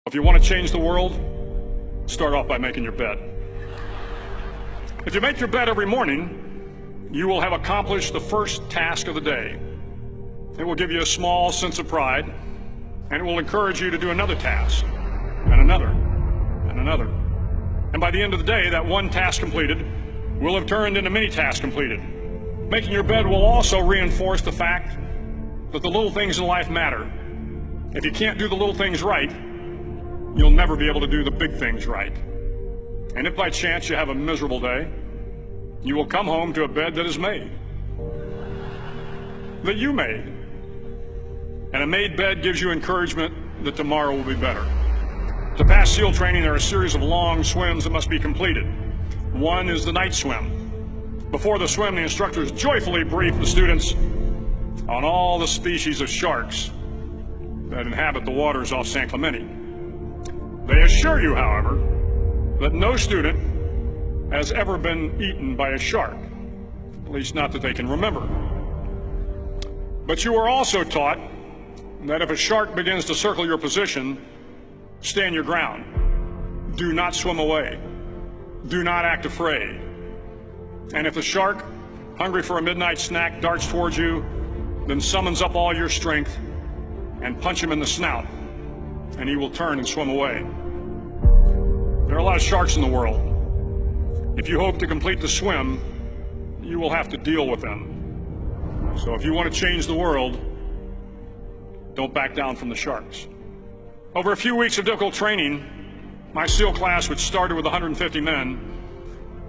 If you want to change the world, start off by making your bed. If you make your bed every morning, you will have accomplished the first task of the day. It will give you a small sense of pride, and it will encourage you to do another task, and another, and another. And by the end of the day, that one task completed will have turned into many tasks completed. Making your bed will also reinforce the fact that the little things in life matter. If you can't do the little things right, you'll never be able to do the big things right. And if by chance you have a miserable day, you will come home to a bed that is made, that you made. And a made bed gives you encouragement that tomorrow will be better. To pass SEAL training, there are a series of long swims that must be completed. One is the night swim. Before the swim, the instructors joyfully brief the students on all the species of sharks that inhabit the waters off San Clemente. They assure you, however, that no student has ever been eaten by a shark, at least not that they can remember. But you are also taught that if a shark begins to circle your position, stand your ground. Do not swim away. Do not act afraid. And if the shark, hungry for a midnight snack, darts towards you, then summons up all your strength and punch him in the snout, and he will turn and swim away. There are a lot of sharks in the world. If you hope to complete the swim, you will have to deal with them. So if you want to change the world, don't back down from the sharks. Over a few weeks of difficult training, my SEAL class, which started with 150 men,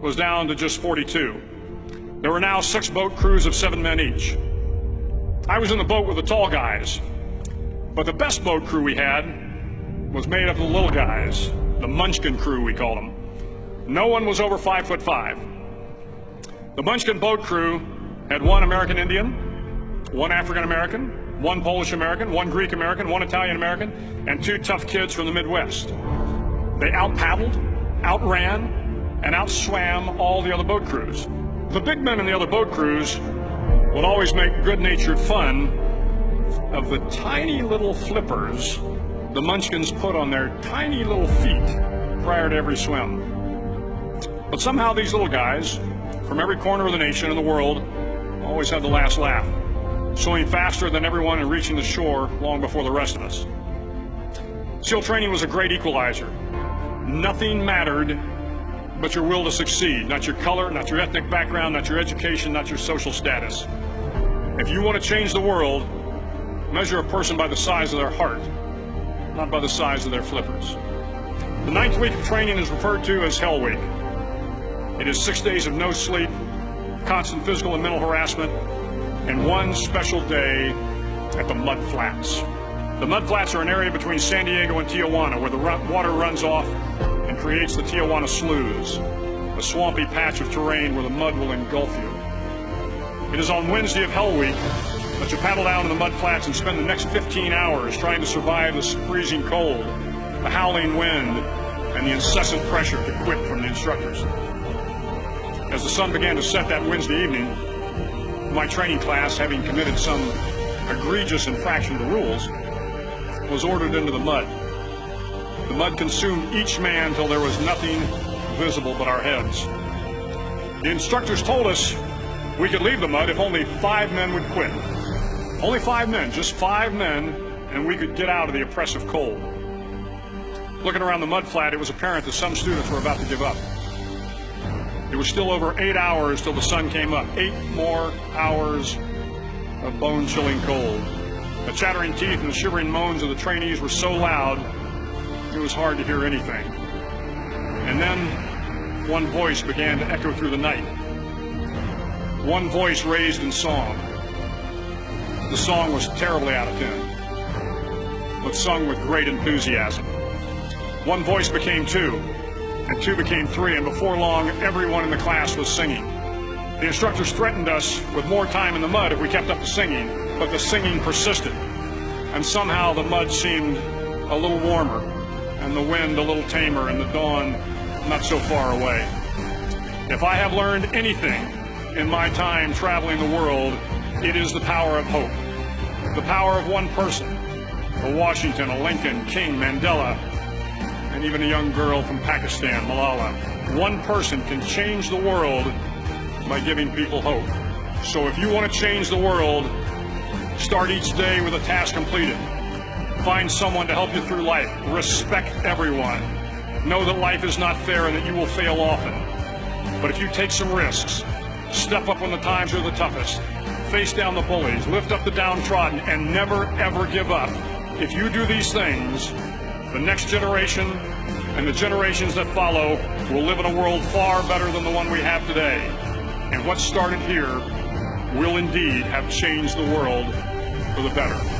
was down to just 42. There were now 6 boat crews of 7 men each. I was in the boat with the tall guys, but the best boat crew we had was made up of the little guys, the Munchkin crew, we called them. No one was over 5'5". The Munchkin boat crew had 1 American Indian, 1 African American, 1 Polish American, 1 Greek American, 1 Italian American, and 2 tough kids from the Midwest. They out-paddled, outran, and outswam all the other boat crews. The big men in the other boat crews would always make good-natured fun of the tiny little flippers the Munchkins put on their tiny little feet prior to every swim. But somehow these little guys from every corner of the nation and the world always had the last laugh, swimming faster than everyone and reaching the shore long before the rest of us. SEAL training was a great equalizer. Nothing mattered but your will to succeed, not your color, not your ethnic background, not your education, not your social status. If you want to change the world, measure a person by the size of their heart, not by the size of their flippers. The 9th week of training is referred to as Hell Week. It is 6 days of no sleep, constant physical and mental harassment, and 1 special day at the Mud Flats. The Mud Flats are an area between San Diego and Tijuana where the water runs off and creates the Tijuana Sloughs, a swampy patch of terrain where the mud will engulf you. It is on Wednesday of Hell Week that you paddle down to the Mud Flats and spend the next 15 hours trying to survive the freezing cold, the howling wind, and the incessant pressure to quit from the instructors. As the sun began to set that Wednesday evening, my training class, having committed some egregious infraction to rules, was ordered into the mud. The mud consumed each man till there was nothing visible but our heads. The instructors told us we could leave the mud if only 5 men would quit. Only 5 men, just 5 men, and we could get out of the oppressive cold. Looking around the mud flat, it was apparent that some students were about to give up. It was still over 8 hours till the sun came up. 8 more hours of bone-chilling cold. The chattering teeth and the shivering moans of the trainees were so loud, it was hard to hear anything. And then one voice began to echo through the night. One voice raised in song. The song was terribly out of tune, but sung with great enthusiasm. One voice became 2, and 2 became 3, and before long, everyone in the class was singing. The instructors threatened us with more time in the mud if we kept up the singing, but the singing persisted, and somehow the mud seemed a little warmer, and the wind a little tamer, and the dawn not so far away. If I have learned anything in my time traveling the world, it is the power of hope. The power of one person, a Washington, a Lincoln, King, Mandela, and even a young girl from Pakistan, Malala. One person can change the world by giving people hope. So if you want to change the world, start each day with a task completed. Find someone to help you through life. Respect everyone. Know that life is not fair and that you will fail often. But if you take some risks, step up when the times are the toughest, face down the bullies, lift up the downtrodden, and never, ever give up. If you do these things, the next generation and the generations that follow will live in a world far better than the one we have today. And what started here will indeed have changed the world for the better.